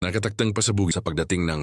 Nakataktang pasabog sa pagdating ng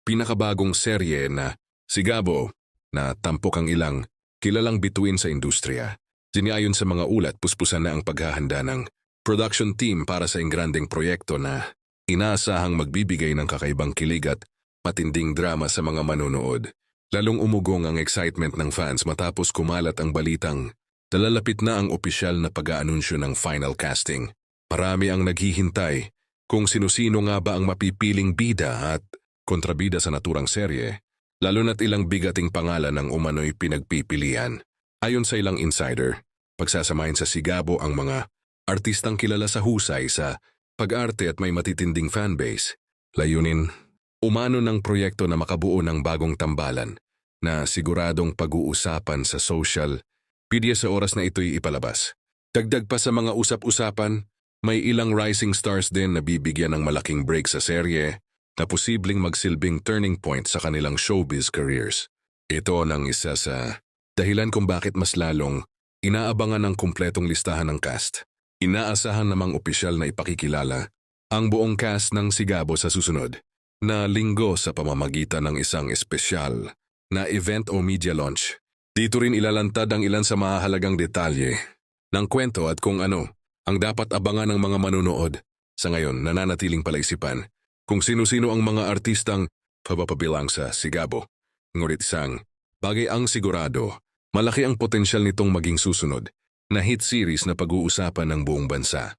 pinakabagong serye na Sigabo na tampok ang ilang kilalang bituin sa industriya. Siniayon sa mga ulat, puspusan na ang paghahanda ng production team para sa ingranding proyekto na inaasahang magbibigay ng kakaibang kilig at matinding drama sa mga manonood. Lalong umugong ang excitement ng fans matapos kumalat ang balitang nalalapit na ang opisyal na pag-aanunsyo ng final casting. Marami ang naghihintay kung sino-sino nga ba ang mapipiling bida at kontrabida sa naturang serye, lalo na't ilang bigating pangalan ang umano'y pinagpipilian. Ayon sa ilang insider, pagsasamahin sa Sigabo ang mga artistang kilala sa husay sa pag-arte at may matitinding fanbase. Layunin, umano ng proyekto na makabuo ng bagong tambalan na siguradong pag-uusapan sa social media sa oras na ito'y ipalabas. Dagdag pa sa mga usap-usapan, may ilang rising stars din na bibigyan ng malaking break sa serye na posibleng magsilbing turning point sa kanilang showbiz careers. Ito ang isa sa dahilan kung bakit mas lalong inaabangan ang kumpletong listahan ng cast. Inaasahan namang opisyal na ipakikilala ang buong cast ng Sigabo sa susunod na linggo sa pamamagitan ng isang espesyal na event o media launch. Dito rin ilalantad ang ilan sa mahahalagang detalye ng kwento at kung ano ang dapat abangan ng mga manunood. Sa ngayon, nananatiling palaisipan kung sino-sino ang mga artistang papapabilang sa Sigabo. Ngunit isang bagay ang sigurado, malaki ang potensyal nitong maging susunod na hit series na pag-uusapan ng buong bansa.